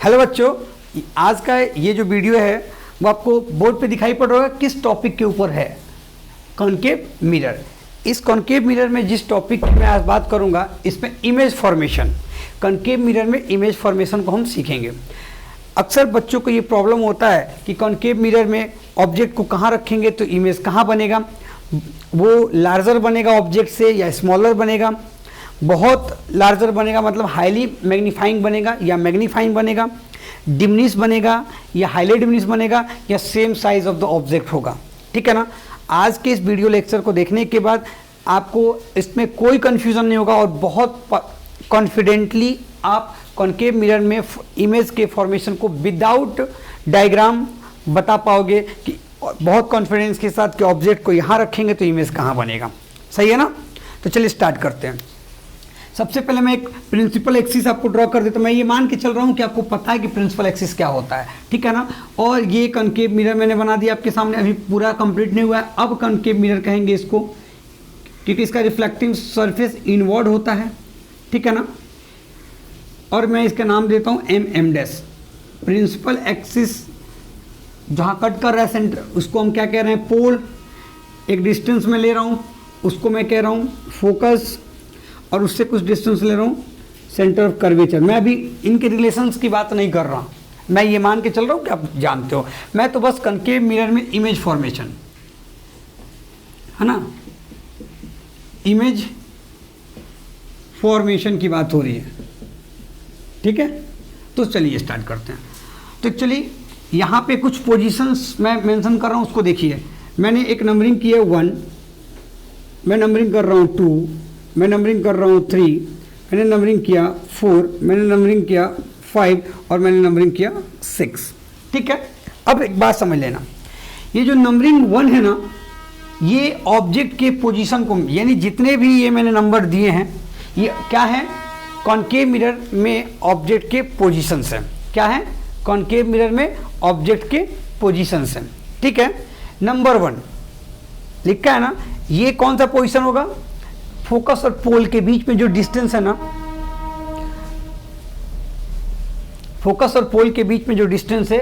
Hello बच्चों, आज का ये जो वीडियो है वो आपको बोर्ड पे दिखाई पड़ रहा है। किस टॉपिक के ऊपर है? Concave mirror. इस कॉनकेव मिरर में जिस टॉपिक की मैं आज बात करूंगा, इसमें इमेज फॉर्मेशन, कॉनकेव मिरर में इमेज फॉर्मेशन को हम सीखेंगे। अक्सर बच्चों को ये प्रॉब्लम होता है कि कॉनकेव मिरर में ऑब्जेक्ट को कहाँ रखेंगे तो इमेज कहाँ बनेगा, वो लार्जर बनेगा ऑब्जेक्ट से या स्मॉलर बनेगा, बहुत लार्जर बनेगा मतलब हाईली मैग्नीफाइंग बनेगा या मैग्नीफाइंग बनेगा, डिमनिश बनेगा या हाईली डिमनिश बनेगा या same size of the object होगा। ठीक है ना। आज के इस वीडियो लेक्चर को देखने के बाद आपको इसमें कोई कन्फ्यूज़न नहीं होगा और बहुत कॉन्फिडेंटली आप कॉनकेव मिरर में इमेज के फॉर्मेशन को विदाउट डायग्राम बता पाओगे कि बहुत कॉन्फिडेंस के साथ कि ऑब्जेक्ट को यहाँ रखेंगे तो इमेज कहाँ बनेगा। सही है ना। तो चलिए स्टार्ट करते हैं। सबसे पहले मैं एक प्रिंसिपल एक्सिस आपको ड्रॉ कर देता हूँ। मैं ये मान के चल रहा हूँ कि आपको पता है कि प्रिंसिपल एक्सिस क्या होता है। ठीक है ना। और ये कॉनकेव मिरर मैंने बना दिया आपके सामने, अभी पूरा कंप्लीट नहीं हुआ है। अब कॉनकेव मिरर कहेंगे इसको, क्योंकि इसका रिफ्लेक्टिंग सरफेस इनवर्ड होता है। ठीक है ना। और मैं इसका नाम देता हूँ एम डैश। प्रिंसिपल एक्सिस जहाँ कट कर रहा है सेंटर, उसको हम क्या कह रहे हैं? पोल। एक डिस्टेंस में ले रहा हूँ, उसको मैं कह रहा हूँ फोकस, और उससे कुछ डिस्टेंस ले रहा हूँ सेंटर ऑफ कर्वेचर। मैं अभी इनके रिलेशंस की बात नहीं कर रहा, मैं ये मान के चल रहा हूँ कि आप जानते हो। मैं तो बस कॉनकेव मिरर में इमेज फॉर्मेशन है ना, इमेज फॉर्मेशन की बात हो रही है। ठीक है। तो चलिए स्टार्ट करते हैं। तो चलिए यहाँ पे कुछ पोजीशंस मैं मेंशन कर रहा हूँ, उसको देखिए। मैंने एक नंबरिंग की है 1, मैं नंबरिंग कर रहा हूँ 2, मैं नंबरिंग कर रहा हूँ 3, मैंने नंबरिंग किया 4, मैंने नंबरिंग किया 5 और मैंने नंबरिंग किया 6। ठीक है। अब एक बात समझ लेना, ये जो नंबरिंग 1 है ना, ये ऑब्जेक्ट के पोजीशन को, यानी जितने भी ये मैंने नंबर दिए हैं, ये क्या है? कॉनकेव मिरर में ऑब्जेक्ट के पोजीशंस हैं। क्या है? कॉनकेव मिरर में ऑब्जेक्ट के पोजीशंस हैं। ठीक है। नंबर 1 लिखा है ना, ये कौन सा पोजीशन होगा? फोकस और पोल के बीच में जो डिस्टेंस है ना, फोकस और पोल के बीच में जो डिस्टेंस है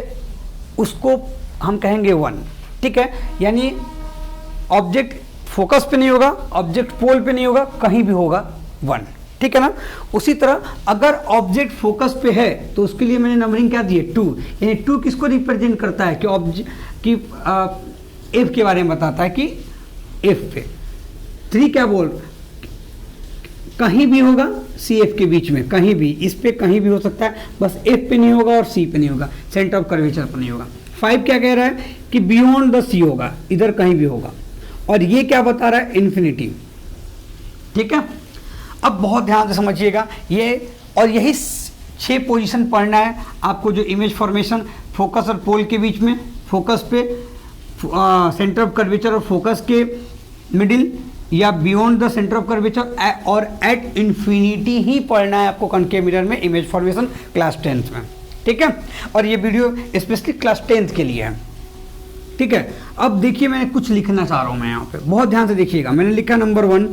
उसको हम कहेंगे 1। ठीक है। यानी ऑब्जेक्ट फोकस पे नहीं होगा, ऑब्जेक्ट पोल पे नहीं होगा, कहीं भी होगा 1। ठीक है ना। उसी तरह अगर ऑब्जेक्ट फोकस पे है तो उसके लिए मैंने नंबरिंग क्या दी है? 2। यानी 2 किसको रिप्रेजेंट करता है? कि ऑब्जेक्ट की एफ के बारे में बताता है कि एफ पे। 3 क्या बोल, कहीं भी होगा सी एफ के बीच में, कहीं भी, इस पे कहीं भी हो सकता है, बस एफ पे नहीं होगा और सी पे नहीं होगा, सेंटर ऑफ कर्वेचर पर नहीं होगा। 5 क्या कह रहा है? कि बियॉन्ड द सी होगा, इधर कहीं भी होगा। और ये क्या बता रहा है? इन्फिनिटी। ठीक है। अब बहुत ध्यान से समझिएगा ये, और यही 6 पोजीशन पढ़ना है आपको, जो इमेज फॉर्मेशन फोकस और पोल के बीच में, फोकस पे, सेंटर ऑफ कर्वेचर और फोकस के मिडिल, या beyond the centre of curvature, और एट इन्फिनिटी ही पढ़ना है आपको कॉनकेव मिरर में इमेज फॉर्मेशन क्लास 10th में। ठीक है। और ये वीडियो स्पेशली क्लास 10th के लिए है। ठीक है। अब देखिए मैं कुछ लिखना चाह रहा हूँ, मैं यहाँ पे बहुत ध्यान से देखिएगा। मैंने लिखा नंबर 1,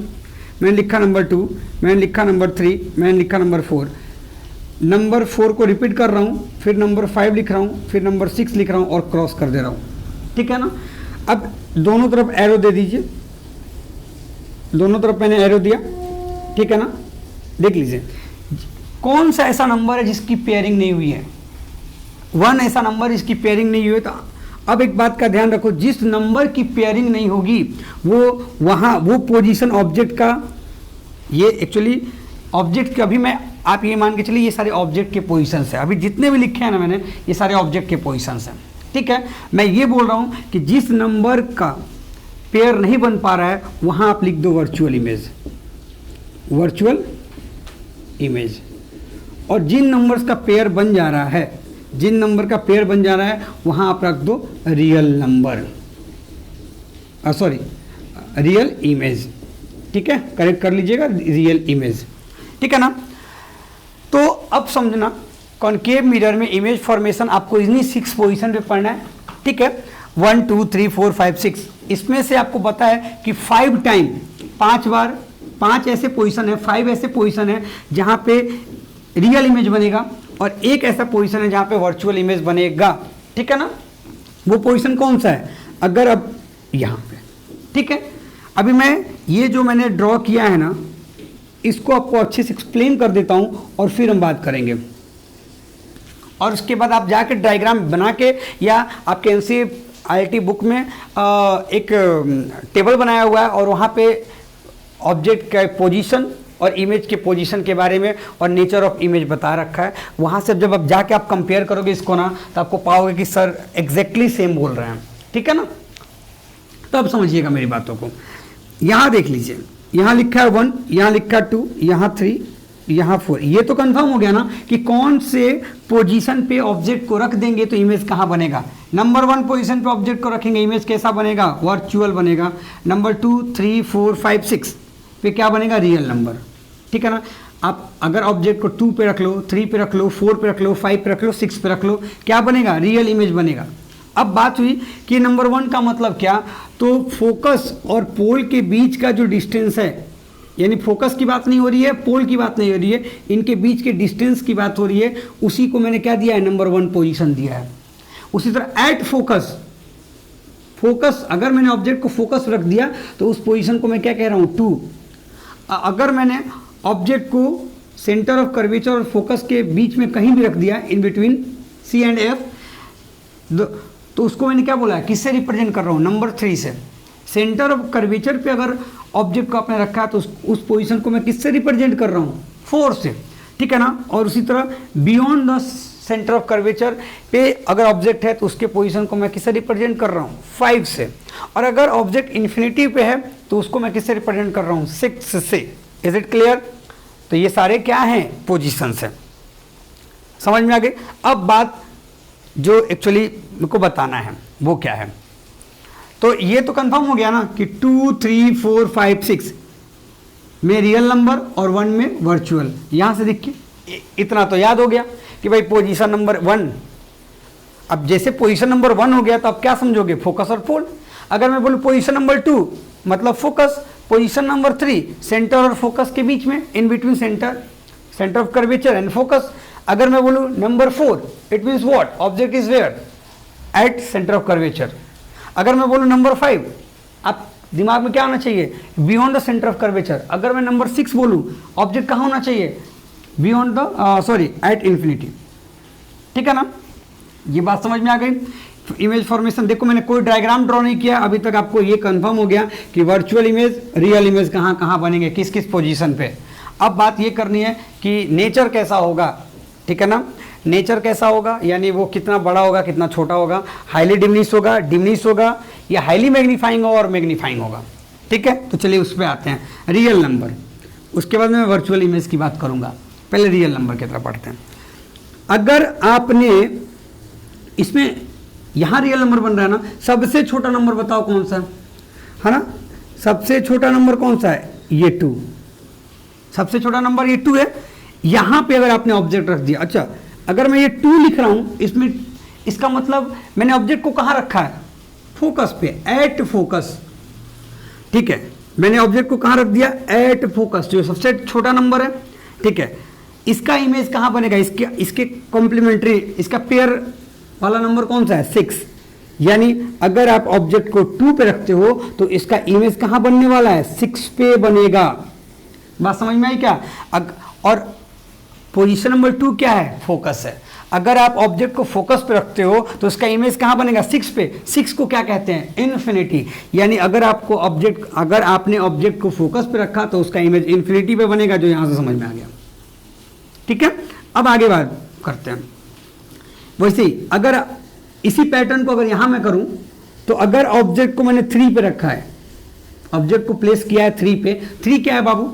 मैंने लिखा नंबर 2, मैंने लिखा नंबर 3, मैंने लिखा नंबर 4। नंबर 4 को रिपीट कर रहा हूँ, फिर नंबर 5 लिख रहा हूँ, फिर नंबर 6 लिख रहा हूँ और क्रॉस कर दे रहा हूँ। ठीक है ना। अब दोनों तरफ एरो दे दीजिए, दोनों तरफ मैंने एरो दिया। ठीक है ना। देख लीजिए कौन सा ऐसा नंबर है जिसकी पेयरिंग नहीं हुई है? 1 ऐसा नंबर जिसकी पेयरिंग नहीं हुई है। तो अब एक बात का ध्यान रखो, जिस नंबर की पेयरिंग नहीं होगी वो वहाँ वो पोजीशन ऑब्जेक्ट का, ये एक्चुअली ऑब्जेक्ट के, अभी मैं आप ये मान के चलिए ये सारे ऑब्जेक्ट के पोजीशंस है, अभी जितने भी लिखे हैं ना मैंने, ये सारे ऑब्जेक्ट के पोजीशंस हैं। ठीक है। मैं ये बोल रहा हूँ कि जिस नंबर का पेयर नहीं बन पा रहा है वहाँ आप लिख दो वर्चुअल इमेज, वर्चुअल इमेज। और जिन नंबर्स का पेयर बन जा रहा है, जिन नंबर का पेयर बन जा रहा है वहाँ आप रख दो real number, sorry real image. ठीक है। करेक्ट कर लीजिएगा, रियल इमेज। ठीक है ना। तो अब समझना, कॉनकेव मिरर में इमेज फॉर्मेशन आपको इन्हीं 6 पोजीशन पे पढ़ना है। ठीक है। 1 2 3 4 5 6, इसमें से आपको पता है कि 5 टाइम, 5 बार 5 ऐसे पोजीशन है, 5 ऐसे पोजीशन है जहाँ पे रियल इमेज बनेगा और एक ऐसा पोजीशन है जहाँ पे वर्चुअल इमेज बनेगा, ठीक है ना। वो पोजीशन कौन सा है, अगर अब यहाँ पे, ठीक है। अभी मैं ये जो मैंने ड्रॉ किया है ना, इसको आपको अच्छे से एक्सप्लेन कर देता हूँ और फिर हम बात करेंगे। और उसके बाद आप जाके डायग्राम बना के, या आपके NCERT बुक में एक टेबल बनाया हुआ है और वहाँ पे ऑब्जेक्ट का पोजीशन और इमेज के पोजीशन के बारे में और नेचर ऑफ इमेज बता रखा है। वहाँ से जब आप जाके आप कंपेयर करोगे इसको ना, तो आपको पाओगे कि सर एग्जैक्टली सेम बोल रहे हैं, ठीक है ना। तो अब समझिएगा मेरी बातों को। यहाँ देख लीजिए, यहाँ लिखा है 1, यहाँ लिखा है 2, यहाँ 3, यहाँ 4। ये तो कंफर्म हो गया ना कि कौन से पोजीशन पे ऑब्जेक्ट को रख देंगे तो इमेज कहाँ बनेगा। नंबर 1 पोजीशन पे ऑब्जेक्ट को रखेंगे, इमेज कैसा बनेगा, वर्चुअल बनेगा। नंबर 2, 3, 4, 5, 6 पे क्या बनेगा, रियल नंबर, ठीक है ना। आप अगर ऑब्जेक्ट को 2 पे रख लो, 3 पे रख लो, 4 पे रख लो, 5 पे रख लो, 6 पे रख लो, क्या बनेगा, रियल इमेज बनेगा। अब बात हुई कि नंबर 1 का मतलब क्या, तो फोकस और पोल के बीच का जो डिस्टेंस है, यानी फोकस की बात नहीं हो रही है, पोल की बात नहीं हो रही है, इनके बीच के डिस्टेंस की बात हो रही है, उसी को मैंने क्या दिया है, नंबर 1 पोजीशन दिया है। उसी तरह एट फोकस, फोकस अगर मैंने ऑब्जेक्ट को फोकस रख दिया तो उस पोजीशन को मैं क्या कह रहा हूँ, 2। अगर मैंने ऑब्जेक्ट को सेंटर ऑफ कर्वेचर और फोकस के बीच में कहीं भी रख दिया, in between C and F, तो उसको मैंने क्या बोला, किससे रिप्रेजेंट कर रहा हूँ, नंबर 3 से। सेंटर ऑफ कर्वेचर पे अगर ऑब्जेक्ट को आपने रखा है तो उस पोजीशन को मैं किससे रिप्रेजेंट कर रहा हूँ, 4 से, ठीक है ना। और उसी तरह beyond the centre of curvature पे अगर ऑब्जेक्ट है तो उसके पोजीशन को मैं किससे रिप्रेजेंट कर रहा हूँ, 5 से। और अगर ऑब्जेक्ट इन्फिनिटी पे है तो उसको मैं किससे रिप्रेजेंट कर रहा हूँ, 6 से। Is it clear. तो ये सारे क्या हैं, पोजीशंस हैं, समझ में आ गए। अब बात जो एक्चुअली मेरे को बताना है वो क्या है, तो ये तो कंफर्म हो गया ना कि 2, 3, 4, 5, 6 में रियल नंबर और 1 में वर्चुअल। यहाँ से देखिए इतना तो याद हो गया कि भाई पोजीशन नंबर 1, अब जैसे पोजीशन नंबर 1 हो गया तो आप क्या समझोगे, फोकस और पोल। अगर मैं बोलूँ पोजीशन नंबर 2 मतलब फोकस, पोजीशन नंबर 3 सेंटर और फोकस के बीच में, in between centre of curvature and focus. अगर मैं बोलूँ number 4 it means what, object is where, at centre of curvature. अगर मैं बोलूँ नंबर 5, आप दिमाग में क्या होना चाहिए, beyond the centre of curvature. अगर मैं नंबर 6 बोलूँ, ऑब्जेक्ट कहाँ होना चाहिए, बियॉन्ड द एट इन्फिनिटी, ठीक है ना। ये बात समझ में आ गई। इमेज फॉर्मेशन देखो, मैंने कोई डायग्राम ड्रॉ नहीं किया अभी तक, आपको ये कंफर्म हो गया कि वर्चुअल इमेज, रियल इमेज कहाँ कहाँ बनेंगे, किस किस पोजीशन पे। अब बात ये करनी है कि नेचर कैसा होगा, ठीक है ना। नेचर कैसा होगा, यानी वो कितना बड़ा होगा, कितना छोटा होगा, हाईली डिमिनिश होगा या हाईली मैग्नीफाइंग होगा और मैग्नीफाइंग होगा, ठीक है। तो चलिए उस पर आते हैं, रियल नंबर। उसके बाद मैं वर्चुअल इमेज की बात करूँगा, पहले रियल नंबर की तरफ पढ़ते हैं। अगर आपने इसमें यहाँ रियल नंबर बन रहा है ना, सबसे छोटा नंबर बताओ कौन सा है ना, सबसे छोटा नंबर कौन सा है, ये 2, सबसे छोटा नंबर ये 2 है। यहाँ पे अगर आपने ऑब्जेक्ट रख दिया, अच्छा अगर मैं ये 2 लिख रहा हूँ इसमें, इसका मतलब मैंने ऑब्जेक्ट को कहाँ रखा है, फोकस पे, एट फोकस, ठीक है। मैंने ऑब्जेक्ट को कहाँ रख दिया, एट फोकस, जो सबसे छोटा नंबर है, ठीक है। इसका इमेज कहाँ बनेगा, इसके कॉम्प्लीमेंट्री, इसका पेयर वाला नंबर कौन सा है, 6। यानी अगर आप ऑब्जेक्ट को 2 पे रखते हो तो इसका इमेज कहाँ बनने वाला है, 6 पे बनेगा। बात समझ में आई क्या। और पोजीशन नंबर 2 क्या है, फोकस है। अगर आप ऑब्जेक्ट को फोकस पे रखते हो तो उसका इमेज कहाँ बनेगा, 6 पे। 6 को क्या कहते हैं, इन्फिनिटी। यानी अगर आपने ऑब्जेक्ट को फोकस पे रखा तो उसका इमेज इन्फिनिटी पे बनेगा, जो यहां से समझ में आ गया, ठीक है। अब आगे बात करते हैं। वैसे ही अगर इसी पैटर्न को अगर यहां मैं करूं तो अगर ऑब्जेक्ट को मैंने 3 पे रखा है, ऑब्जेक्ट को प्लेस किया है 3 पे, 3 क्या है बाबू,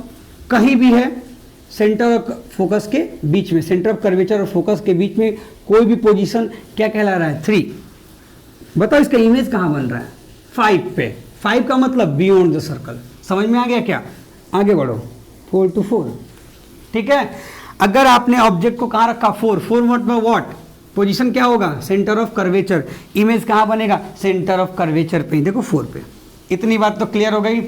कहीं भी है सेंटर ऑफ फोकस के बीच में, सेंटर ऑफ कर्वेचर और फोकस के बीच में कोई भी पोजीशन क्या कहला रहा है, 3। बताओ इसका इमेज कहां बन रहा है, 5 पे। 5 का मतलब बियॉन्ड द सर्कल। समझ में आ गया क्या, आगे बढ़ो, 4 to 4, ठीक है। अगर आपने ऑब्जेक्ट को कहां रखा, 4 मतलब व्हाट, पोजीशन क्या होगा, सेंटर ऑफ कर्वेचर। इमेज कहां बनेगा, सेंटर ऑफ कर्वेचर पे, देखो 4 पे। इतनी बात तो क्लियर हो गई।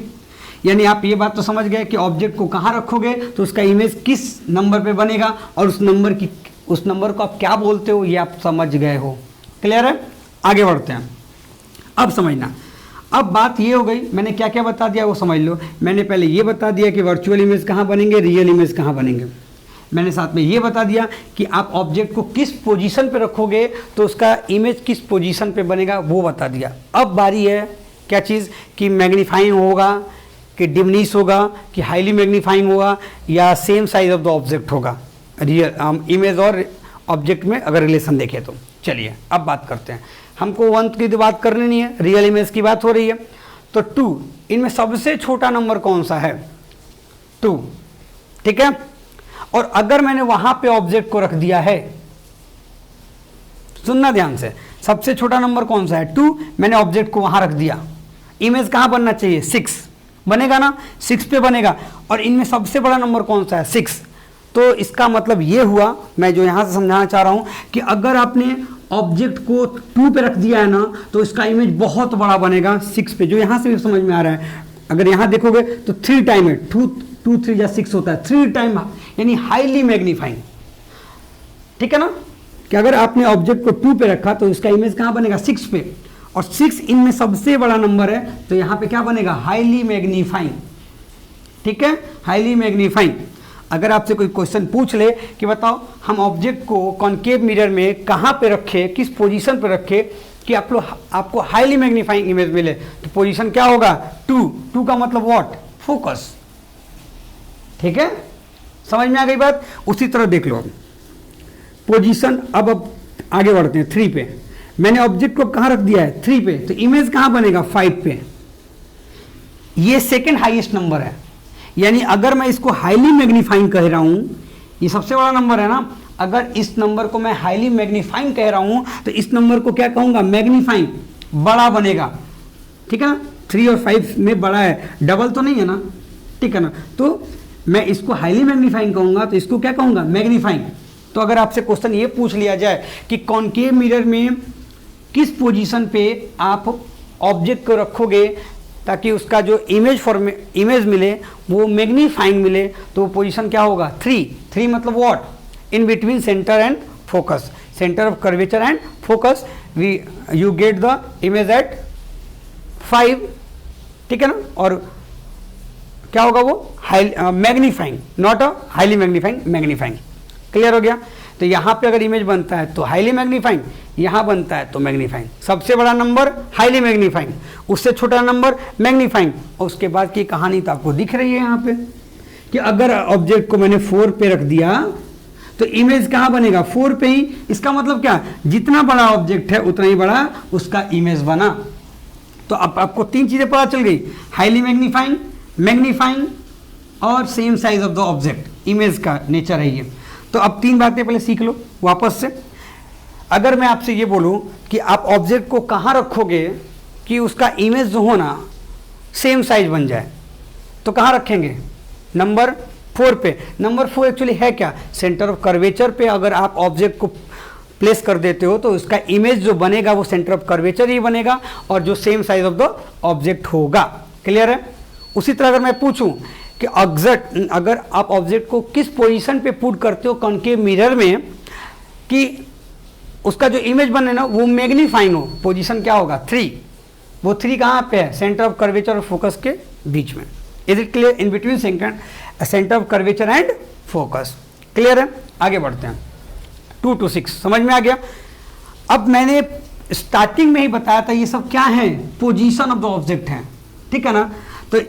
यानी आप ये बात तो समझ गए कि ऑब्जेक्ट को कहाँ रखोगे तो उसका इमेज किस नंबर पे बनेगा और उस नंबर की उस नंबर को आप क्या बोलते हो ये आप समझ गए हो। क्लियर है? आगे बढ़ते हैं। अब समझना, अब बात ये हो गई, मैंने क्या क्या बता दिया वो समझ लो। मैंने पहले ये बता दिया कि वर्चुअल इमेज कहाँ बनेंगे, रियल इमेज कहाँ बनेंगे। मैंने साथ में ये बता दिया कि आप ऑब्जेक्ट को किस पोजीशन पे रखोगे तो उसका इमेज किस पोजीशन पे बनेगा, वो बता दिया। अब बारी है क्या चीज़ कि मैग्नीफाइंग होगा कि डिमनीस होगा कि हाईली मैग्नीफाइंग होगा या same size of the object होगा। रियल इमेज और ऑब्जेक्ट में अगर रिलेशन देखें तो चलिए अब बात करते हैं। हमको 1 की तो बात करनी नहीं है, रियल इमेज की बात हो रही है। तो 2, इनमें सबसे छोटा नंबर कौन सा है? 2, ठीक है। और अगर मैंने वहां पे ऑब्जेक्ट को रख दिया है, सुनना ध्यान से, सबसे छोटा नंबर कौन सा है? 2, मैंने ऑब्जेक्ट को वहां रख दिया, इमेज कहां बनना चाहिए? 6 बनेगा ना, 6 पे बनेगा। और इनमें सबसे बड़ा नंबर कौन सा है? 6। तो इसका मतलब ये हुआ, मैं जो यहां से समझाना चाह रहा हूं कि अगर आपने ऑब्जेक्ट को 2 पे रख दिया है ना तो इसका इमेज बहुत बड़ा बनेगा 6 पे, जो यहां से भी समझ में आ रहा है। अगर यहां देखोगे तो 3 टाइम है, 2 3 या 6 होता है, 3 टाइम, यानी हाईली मैग्नीफाइंग। ठीक है ना, कि अगर आपने ऑब्जेक्ट को 2 पे रखा तो इसका इमेज कहां बनेगा? 6 पे। और 6 इनमें सबसे बड़ा नंबर है तो यहां पे क्या बनेगा? Highly magnifying. ठीक है, हाईली मैग्नीफाइंग। अगर आपसे कोई क्वेश्चन पूछ ले कि बताओ हम ऑब्जेक्ट को कॉन्केव मिरर में कहां पे रखे, किस पोजीशन पे रखे कि आपको हाईली मैग्नीफाइंग इमेज मिले, तो पोजीशन क्या होगा? 2 का मतलब व्हाट? फोकस। ठीक है, समझ में आ गई बात? उसी तरह देख लो पोजीशन। अब आगे बढ़ते हैं 3 पे। मैंने ऑब्जेक्ट को कहां रख दिया है? 3 पे, तो इमेज कहां बनेगा? 5 पे। ये सेकंड हाईएस्ट नंबर है, यानी अगर मैं इसको हाईली मैग्नीफाइंग कह रहा हूं, ये सबसे बड़ा नंबर है ना, अगर इस नंबर को मैं हाईली मैग्नीफाइंग कह रहा हूं तो इस नंबर को क्या कहूंगा? मैग्नीफाइंग, बड़ा बनेगा। ठीक है ना, 3 और 5 में बड़ा है, डबल तो नहीं है ना, ठीक है ना। तो मैं इसको हाईली मैग्नीफाइंग कहूंगा तो इसको क्या कहूंगा? मैग्नीफाइंग। तो अगर आपसे क्वेश्चन ये पूछ लिया जाए कि कॉन्केव मिरर में किस पोजीशन पे आप ऑब्जेक्ट को रखोगे ताकि उसका जो इमेज मिले वो मैग्नीफाइंग मिले, तो वो पोजीशन क्या होगा? 3 मतलब what? In between centre and focus, centre of curvature and focus, you get the image at 5। ठीक है ना, और क्या होगा वो? Magnifying, not a highly magnifying, magnifying. Clear हो गया? तो यहां पे अगर इमेज बनता है तो हाईली मैग्नीफाइंग, यहां बनता है तो मैग्नीफाइंग। सबसे बड़ा नंबर हाईली मैग्नीफाइंग, उससे छोटा नंबर मैग्नीफाइंग। और उसके बाद की कहानी तो आपको दिख रही है यहां पे कि अगर ऑब्जेक्ट को मैंने 4 पे रख दिया तो इमेज कहां बनेगा? 4 पे ही। इसका मतलब क्या? जितना बड़ा ऑब्जेक्ट है उतना ही बड़ा उसका इमेज बना। तो अब आपको 3 चीजें पता चल गई, हाईली मैग्नीफाइंग, मैग्नीफाइंग और same size of the object, image का नेचर है ये। तो अब 3 बातें पहले सीख लो वापस से। अगर मैं आपसे ये बोलूं कि आप ऑब्जेक्ट को कहां रखोगे कि उसका इमेज जो हो ना सेम साइज बन जाए, तो कहां रखेंगे? नंबर 4 पे। नंबर 4 एक्चुअली है क्या? सेंटर ऑफ कर्वेचर पे अगर आप ऑब्जेक्ट को प्लेस कर देते हो तो उसका इमेज जो बनेगा वो सेंटर ऑफ कर्वेचर ही बनेगा और जो same size of the object होगा। क्लियर है? उसी तरह अगर मैं पूछूं कि अगर आप ऑब्जेक्ट को किस पोजीशन पे पुट करते हो कॉन्केव मिरर में कि उसका जो इमेज बने ना वो मैग्नीफाइंग हो, पोजीशन क्या होगा? 3। वो 3 कहाँ पे है? सेंटर ऑफ कर्वेचर और फोकस के बीच में। Is it clear? In between centre of curvature and focus. Clear है? आगे बढ़ते हैं। 2 to 6 समझ में आ गया? अब मैंने स्टार्टिंग में ही बताया था ये सब क्या है? पोजीशन ऑफ द ऑब्जेक्ट है। ठीक है ना, तो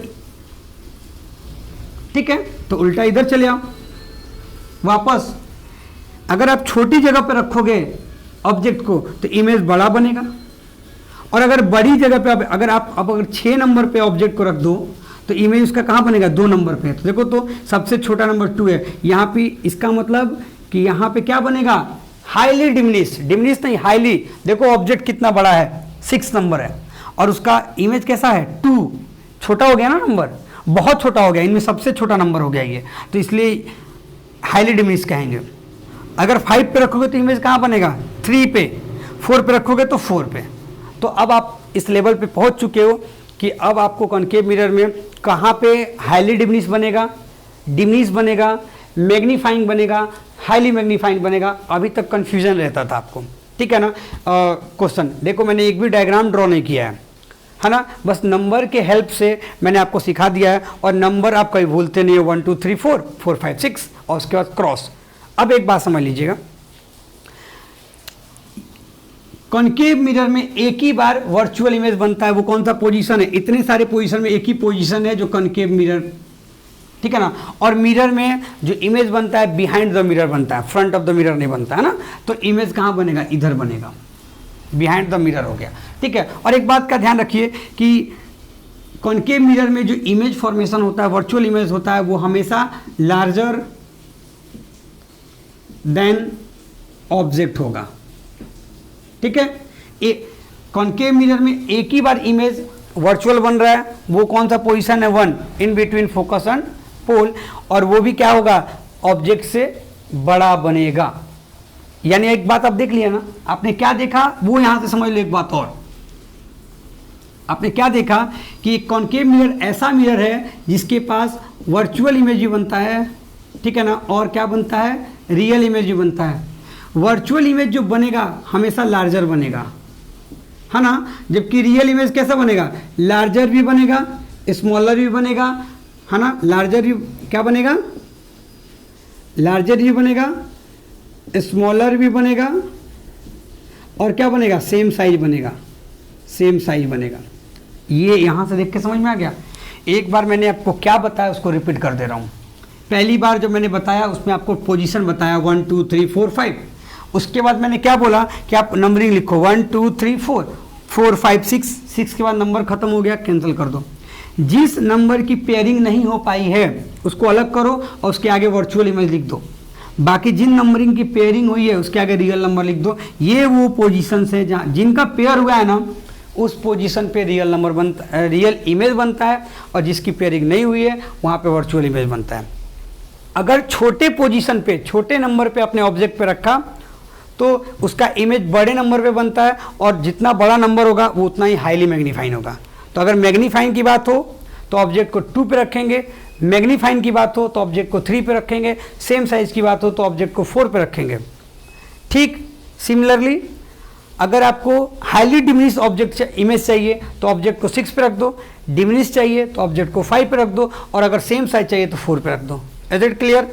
ठीक है, तो उल्टा इधर चले आओ वापस। अगर आप छोटी जगह पर रखोगे ऑब्जेक्ट को तो इमेज बड़ा बनेगा, और अगर बड़ी जगह पे अगर आप अगर 6 नंबर पे ऑब्जेक्ट को रख दो तो इमेज उसका कहां बनेगा? 2 नंबर पे। तो देखो, तो सबसे छोटा नंबर 2 है यहां पे, इसका मतलब कि यहां पे क्या बनेगा? हाईली डिमिनिश, डिमिनिश नहीं हाईली। देखो ऑब्जेक्ट कितना बड़ा है, 6 नंबर है और उसका इमेज कैसा है? 2। छोटा हो गया ना नंबर, बहुत छोटा हो गया, इनमें सबसे छोटा नंबर हो गया ये, तो इसलिए हाईली डिमिनिश कहेंगे। अगर 5 पे रखोगे तो इमेज कहां बनेगा? 3 पे। 4 पे रखोगे तो 4 पे। तो अब आप इस लेवल पे पहुंच चुके हो कि अब आपको कॉन्केव मिरर में कहां पे हाईली डिमिनिश बनेगा, डिमिनिश बनेगा, मैग्नीफाइंग बनेगा, हाईली मैग्नीफाइंग बनेगा। अभी तक कंफ्यूजन रहता था आपको, ठीक है ना। क्वेश्चन देखो, मैंने एक भी डायग्राम ड्रॉ नहीं किया है ना, बस नंबर के हेल्प से मैंने आपको सिखा दिया है। और नंबर आप कभी भूलते नहीं हो, 1 2 3 4 4 5 6 और उसके बाद क्रॉस। अब एक बात समझ लीजिएगा, कॉन्केव मिरर में एक ही बार वर्चुअल इमेज बनता है। वो कौन सा पोजीशन है? इतने सारे पोजीशन में एक ही पोजीशन है जो कॉन्केव मिरर, ठीक है ना। और मिरर में जो इमेज बनता है बिहाइंड द मिरर बनता है, फ्रंट ऑफ द मिरर नहीं बनता है ना। तो इमेज कहाँ बनेगा? इधर बनेगा, बिहाइंड द मिरर हो गया, ठीक है। और एक बात का ध्यान रखिए कि कॉन्केव मिरर में जो इमेज फॉर्मेशन होता है, वर्चुअल इमेज होता है, वो हमेशा लार्जर देन ऑब्जेक्ट होगा, ठीक है। कॉन्केव मिरर में एक ही बार इमेज वर्चुअल बन रहा है, वो कौन सा पोजीशन है? 1 in between focus and pole. और वो भी क्या होगा? ऑब्जेक्ट से बड़ा बनेगा। यानी एक बात आप देख लिया ना, आपने क्या देखा वो यहां से समझ लो। एक बात और आपने क्या देखा कि कॉन्केव मिरर ऐसा मिरर है जिसके पास वर्चुअल इमेज भी बनता है, ठीक है ना, और क्या बनता है? रियल इमेज भी बनता है। वर्चुअल इमेज जो बनेगा हमेशा लार्जर बनेगा, है ना, जबकि रियल इमेज कैसा बनेगा? लार्जर भी बनेगा, स्मॉलर भी बनेगा, है ना। लार्जर भी क्या बनेगा? लार्जर भी बनेगा, स्मॉलर भी बनेगा, और क्या बनेगा? सेम साइज बनेगा, सेम साइज बनेगा। ये यहां से देख के समझ में आ गया। एक बार मैंने आपको क्या बताया उसको रिपीट कर दे रहा हूं। पहली बार जो मैंने बताया उसमें आपको पोजीशन बताया 1 2 3 4 5। उसके बाद मैंने क्या बोला कि आप नंबरिंग लिखो 1 2 3 4 4 5 6 6 के बाद नंबर खत्म हो गया, कैंसिल कर दो। जिस नंबर की पेयरिंग नहीं हो पाई है उसको अलग करो और उसके आगे वर्चुअल इमेज लिख दो। बाकी जिन नंबरिंग की पेयरिंग हुई है उसके आगे रियल नंबर लिख दो। ये वो पोजीशन है जहाँ जिनका पेयर हुआ है ना, उस पोजीशन पे रियल नंबर बनता है, रियल इमेज बनता है। और जिसकी पेयरिंग नहीं हुई है वहाँ पे वर्चुअल इमेज बनता है। अगर छोटे पोजीशन पे, छोटे नंबर पे अपने ऑब्जेक्ट पे रखा तो उसका इमेज बड़े नंबर पे बनता है, और जितना बड़ा नंबर होगा वो उतना ही हाईली मैग्नीफाइन होगा। तो अगर मैग्नीफाइन की बात हो तो ऑब्जेक्ट को 2 पे रखेंगे, मैग्नीफाइन की बात हो तो ऑब्जेक्ट को 3 पे रखेंगे, सेम साइज की बात हो तो ऑब्जेक्ट को 4 पे रखेंगे। ठीक सिमिलरली अगर आपको हाईली डिमिनिश ऑब्जेक्ट इमेज चाहिए तो ऑब्जेक्ट को 6 पे रख दो, डिमिनिश चाहिए तो ऑब्जेक्ट को 5 पे रख दो, और अगर सेम साइज चाहिए तो 4 पे रख दो। Is it clear?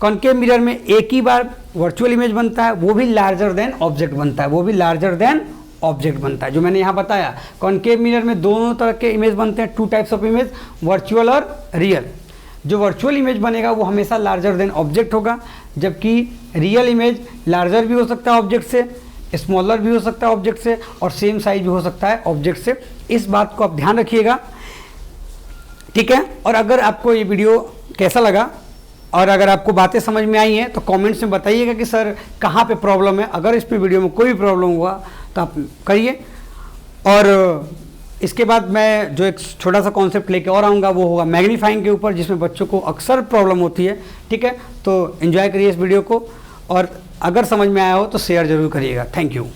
Concave mirror में एक ही बार वर्चुअल इमेज बनता है, वो भी लार्जर देन ऑब्जेक्ट बनता है, वो भी लार्जर देन ऑब्जेक्ट बनता है। जो मैंने यहाँ बताया, कॉन्केव मिरर में दोनों तरह के इमेज बनते हैं, 2 टाइप्स ऑफ इमेज, वर्चुअल और रियल। जो वर्चुअल इमेज बनेगा वो हमेशा लार्जर देन ऑब्जेक्ट होगा, जबकि रियल इमेज लार्जर भी हो सकता है ऑब्जेक्ट से, स्मॉलर भी हो सकता है ऑब्जेक्ट से, और सेम साइज भी हो सकता है ऑब्जेक्ट से। इस बात को आप ध्यान रखिएगा, ठीक है। और अगर आपको ये वीडियो कैसा लगा और अगर आपको बातें समझ में आई हैं तो कमेंट्स में बताइएगा कि सर कहाँ पे प्रॉब्लम है। अगर इस पे वीडियो में कोई भी प्रॉब्लम हुआ तो आप करिए। और इसके बाद मैं जो एक छोटा सा कॉन्सेप्ट लेके और आऊँगा वो होगा मैग्नीफाइंग के ऊपर, जिसमें बच्चों को अक्सर प्रॉब्लम होती है, ठीक है। तो एंजॉय करिए इस वीडियो को, और अगर समझ में आया हो तो शेयर ज़रूर करिएगा। Thank you.